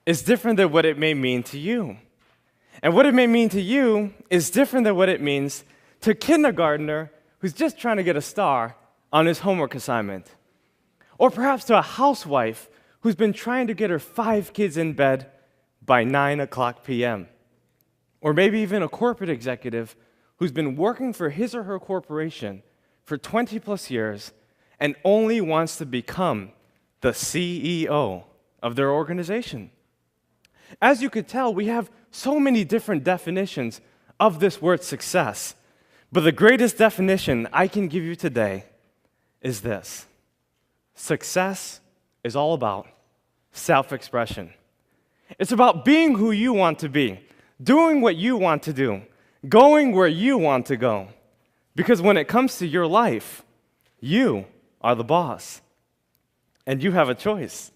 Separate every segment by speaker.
Speaker 1: is different than what it may mean to you. And what it may mean to you is different than what it means to a kindergartner who's just trying to get a star on his homework assignment. Or perhaps to a housewife who's been trying to get her 5 kids in bed by 9 o'clock p.m. Or maybe even a corporate executive who's been working for his or her corporation for 20 plus years and only wants to become the CEO of their organization. As you could tell, we have so many different definitions of this word success. But the greatest definition I can give you today is this: success is all about self-expression. It's about being who you want to be, doing what you want to do, going where you want to go. Because when it comes to your life, you are the boss, and you have a choice.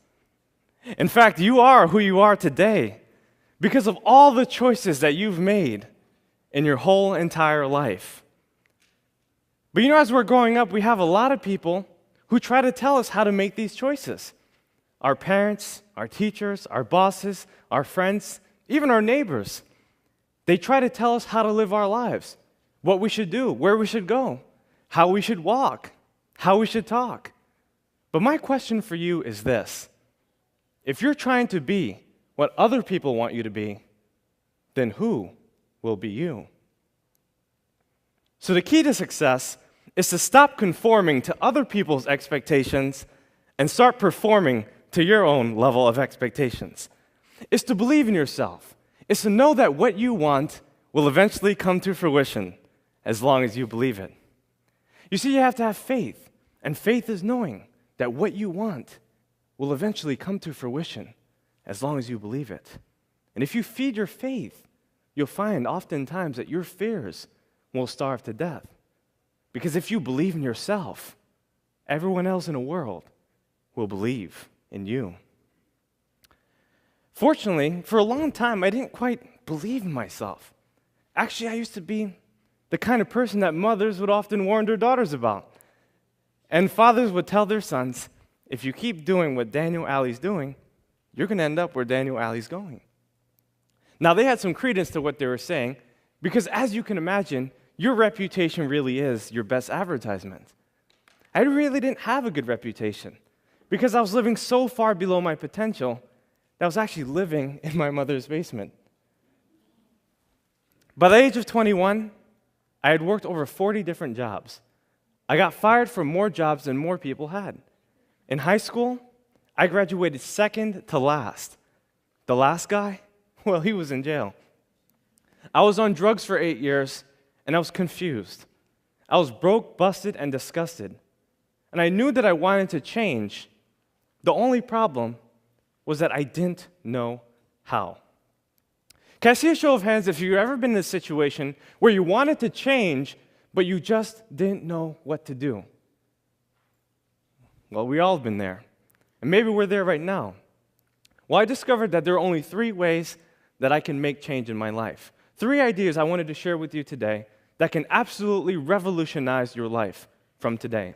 Speaker 1: In fact, you are who you are today because of all the choices that you've made in your whole entire life. But as we're growing up, we have a lot of people who try to tell us how to make these choices. Our parents, our teachers, our bosses, our friends, even our neighbors. They try to tell us how to live our lives, what we should do, where we should go, how we should walk, how we should talk. But my question for you is this: if you're trying to be what other people want you to be, then who will be you? So the key to success is to stop conforming to other people's expectations and start performing to your own level of expectations. It's to believe in yourself. It's to know that what you want will eventually come to fruition as long as you believe it. You see, you have to have faith, and faith is knowing that what you want will eventually come to fruition as long as you believe it. And if you feed your faith, you'll find oftentimes that your fears will starve to death. Because if you believe in yourself, everyone else in the world will believe in you. Fortunately, for a long time, I didn't quite believe in myself. Actually, I used to be the kind of person that mothers would often warn their daughters about. And fathers would tell their sons, if you keep doing what Daniel Alley's doing, you're going to end up where Daniel Alley's going. Now, they had some credence to what they were saying, because as you can imagine, your reputation really is your best advertisement. I really didn't have a good reputation because I was living so far below my potential that I was actually living in my mother's basement. By the age of 21, I had worked over 40 different jobs. I got fired from more jobs than more people had. In high school, I graduated second to last. The last guy, well, he was in jail. I was on drugs for 8 years, and I was confused. I was broke, busted, and disgusted. And I knew that I wanted to change. The only problem was that I didn't know how. Can I see a show of hands if you've ever been in a situation where you wanted to change, but you just didn't know what to do? Well, we all have been there. And maybe we're there right now. Well, I discovered that there are only 3 ways that I can make change in my life. 3 ideas I wanted to share with you today that can absolutely revolutionize your life from today.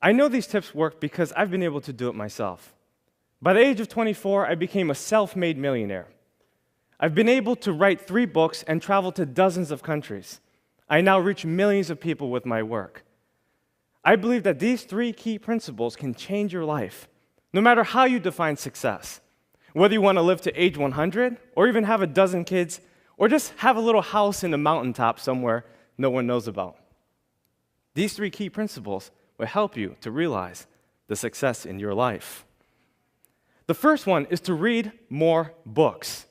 Speaker 1: I know these tips work because I've been able to do it myself. By the age of 24, I became a self-made millionaire. I've been able to write 3 books and travel to dozens of countries. I now reach millions of people with my work. I believe that these 3 key principles can change your life, no matter how you define success. Whether you want to live to age 100, or even have a dozen kids, or just have a little house in the mountaintop somewhere no one knows about. These 3 key principles will help you to realize the success in your life. The first one is to read more books.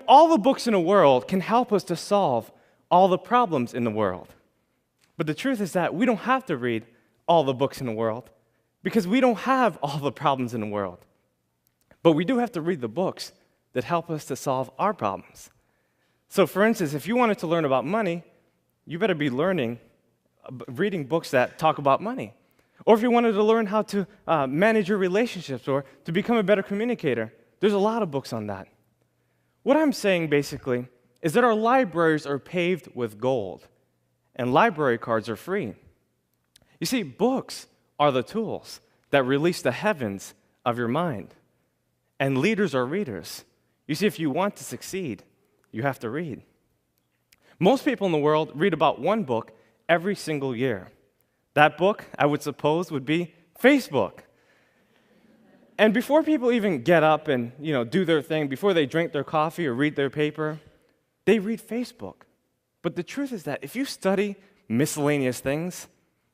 Speaker 1: All the books in the world can help us to solve all the problems in the world. But the truth is that we don't have to read all the books in the world because we don't have all the problems in the world. But we do have to read the books that help us to solve our problems. So, for instance, if you wanted to learn about money, you better be reading books that talk about money. Or if you wanted to learn how to manage your relationships or to become a better communicator, there's a lot of books on that. What I'm saying, basically, is that our libraries are paved with gold, and library cards are free. You see, books are the tools that release the heavens of your mind. and leaders are readers. You see, if you want to succeed, you have to read. Most people in the world read about one book every single year. That book, I would suppose, would be Facebook. And before people even get up and do their thing, before they drink their coffee or read their paper, they read Facebook. But the truth is that if you study miscellaneous things,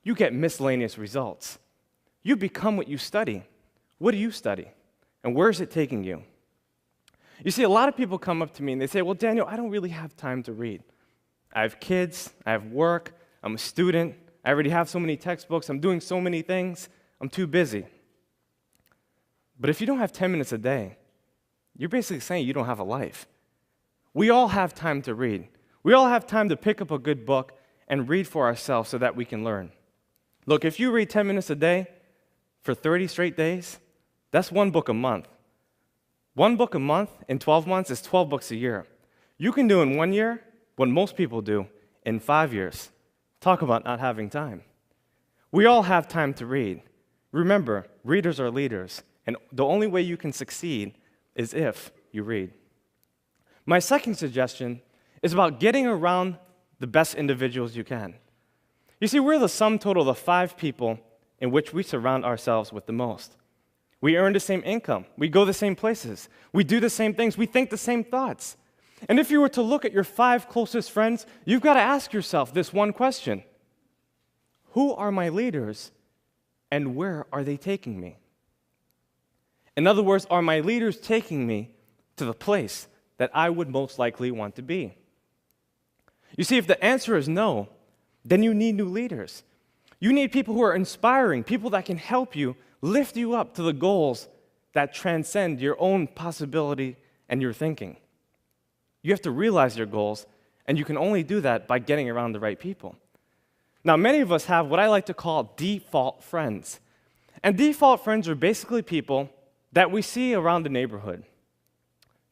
Speaker 1: you get miscellaneous results. You become what you study. What do you study? And where is it taking you? You see, a lot of people come up to me and they say, well, Daniel, I don't really have time to read. I have kids, I have work, I'm a student, I already have so many textbooks, I'm doing so many things, I'm too busy. But if you don't have 10 minutes a day, you're basically saying you don't have a life. We all have time to read. We all have time to pick up a good book and read for ourselves so that we can learn. Look, if you read 10 minutes a day for 30 straight days, that's one book a month. One book a month in 12 months is 12 books a year. You can do in 1 year what most people do in 5 years. Talk about not having time. We all have time to read. Remember, readers are leaders, and the only way you can succeed is if you read. My second suggestion is about getting around the best individuals you can. You see, we're the sum total of the 5 people in which we surround ourselves with the most. We earn the same income. We go the same places. We do the same things. We think the same thoughts. And if you were to look at your 5 closest friends, you've got to ask yourself this one question. Who are my leaders, and where are they taking me? In other words, are my leaders taking me to the place that I would most likely want to be? You see, if the answer is no, then you need new leaders. You need people who are inspiring, people that can help you, lift you up to the goals that transcend your own possibility and your thinking. You have to realize your goals, and you can only do that by getting around the right people. Now, many of us have what I like to call default friends. And default friends are basically people that we see around the neighborhood.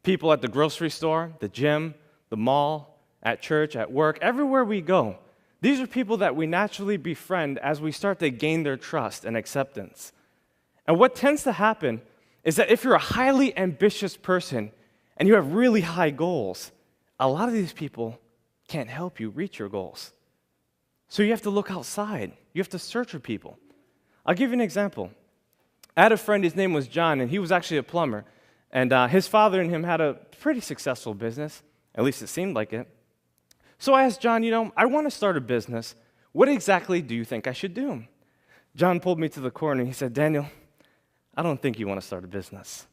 Speaker 1: People at the grocery store, the gym, the mall, at church, at work, everywhere we go. These are people that we naturally befriend as we start to gain their trust and acceptance. And what tends to happen is that if you're a highly ambitious person and you have really high goals, a lot of these people can't help you reach your goals. So you have to look outside. You have to search for people. I'll give you an example. I had a friend, his name was John, and he was actually a plumber. And his father and him had a pretty successful business, at least it seemed like it. So I asked John, I want to start a business. What exactly do you think I should do? John pulled me to the corner and he said, Daniel, I don't think you want to start a business.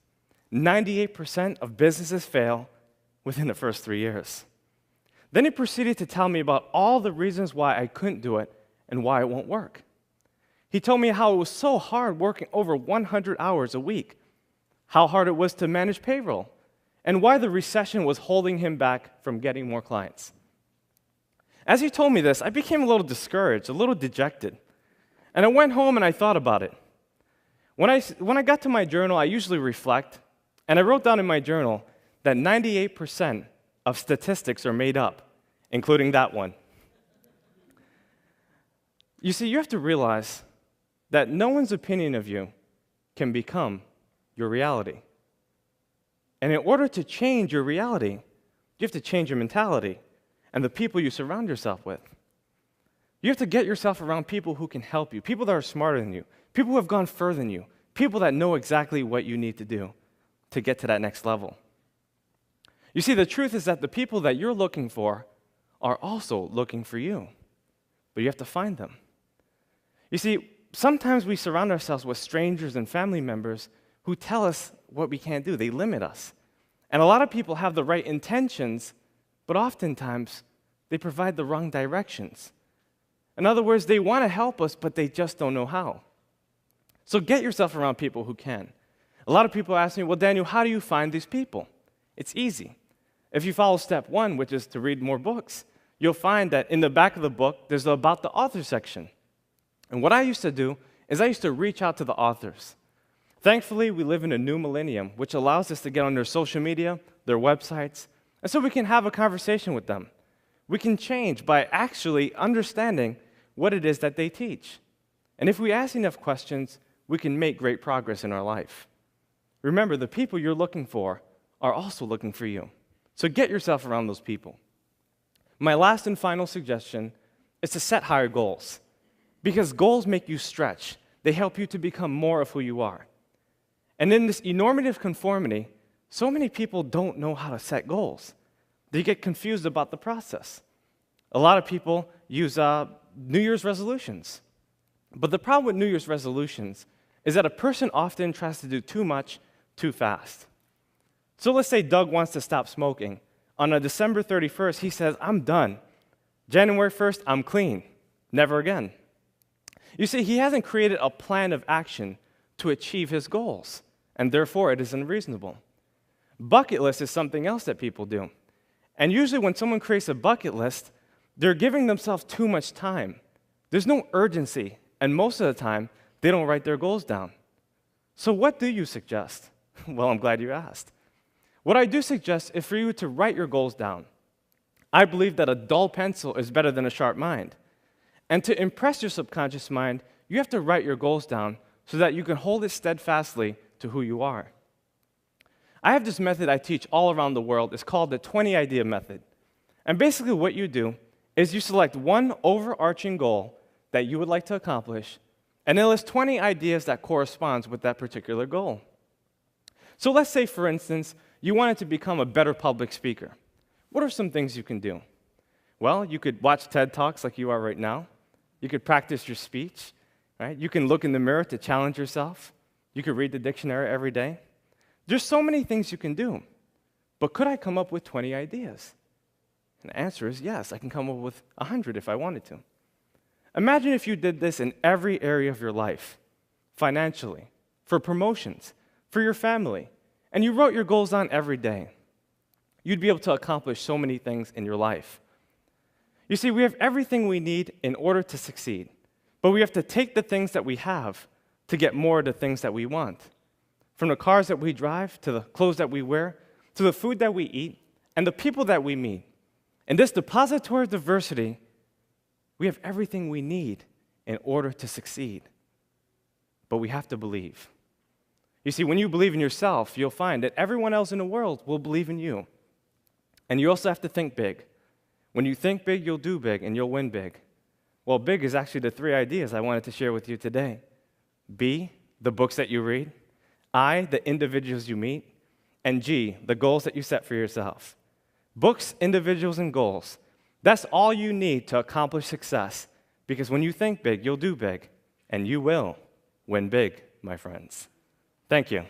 Speaker 1: 98% of businesses fail within the first 3 years. Then he proceeded to tell me about all the reasons why I couldn't do it and why it won't work. He told me how it was so hard working over 100 hours a week, how hard it was to manage payroll, and why the recession was holding him back from getting more clients. As he told me this, I became a little discouraged, a little dejected. And I went home and I thought about it. When I got to my journal, I usually reflect, and I wrote down in my journal that 98% of statistics are made up, including that one. You see, you have to realize that no one's opinion of you can become your reality. And in order to change your reality, you have to change your mentality and the people you surround yourself with. You have to get yourself around people who can help you, people that are smarter than you, people who have gone further than you, people that know exactly what you need to do to get to that next level. You see, the truth is that the people that you're looking for are also looking for you, but you have to find them. You see, sometimes we surround ourselves with strangers and family members who tell us what we can't do. They limit us. And a lot of people have the right intentions, but oftentimes they provide the wrong directions. In other words, they want to help us, but they just don't know how. So get yourself around people who can. A lot of people ask me, well, Daniel, how do you find these people? It's easy. If you follow step 1, which is to read more books, you'll find that in the back of the book, there's the About the Author section. And what I used to do is I used to reach out to the authors. Thankfully, we live in a new millennium, which allows us to get on their social media, their websites, and so we can have a conversation with them. We can change by actually understanding what it is that they teach. And if we ask enough questions, we can make great progress in our life. remember the people you're looking for are also looking for you. So get yourself around those people. My last and final suggestion is to set higher goals, because goals make you stretch. They help you to become more of who you are. And in this enormative conformity, so many people don't know how to set goals. They get confused about the process. A lot of people use New Year's resolutions. But the problem with New Year's resolutions is that a person often tries to do too much too fast. So let's say Doug wants to stop smoking. On a December 31st, he says, I'm done. January 1st, I'm clean. Never again. You see, he hasn't created a plan of action to achieve his goals, and therefore it is unreasonable. Bucket list is something else that people do. And usually when someone creates a bucket list, they're giving themselves too much time. There's no urgency, and most of the time, they don't write their goals down. So what do you suggest? Well, I'm glad you asked. What I do suggest is for you to write your goals down. I believe that a dull pencil is better than a sharp mind. And to impress your subconscious mind, you have to write your goals down so that you can hold it steadfastly to who you are. I have this method I teach all around the world. It's called the 20 idea method. And basically what you do is you select one overarching goal that you would like to accomplish, and then list 20 ideas that corresponds with that particular goal. So let's say, for instance, you wanted to become a better public speaker. What are some things you can do? Well, you could watch TED Talks like you are right now. You could practice your speech, right? You can look in the mirror to challenge yourself. You could read the dictionary every day. There's so many things you can do. But could I come up with 20 ideas? And the answer is yes, I can come up with 100 if I wanted to. Imagine if you did this in every area of your life, financially, for promotions, for your family, and you wrote your goals down every day. You'd be able to accomplish so many things in your life. You see, we have everything we need in order to succeed, but we have to take the things that we have to get more of the things that we want. From the cars that we drive, to the clothes that we wear, to the food that we eat, and the people that we meet. In this depository of diversity, we have everything we need in order to succeed. But we have to believe. You see, when you believe in yourself, you'll find that everyone else in the world will believe in you. And you also have to think big. When you think big, you'll do big, and you'll win big. Well, big is actually the 3 ideas I wanted to share with you today. B, the books that you read. I, the individuals you meet. And G, the goals that you set for yourself. Books, individuals, and goals. That's all you need to accomplish success. Because when you think big, you'll do big. And you will win big, my friends. Thank you.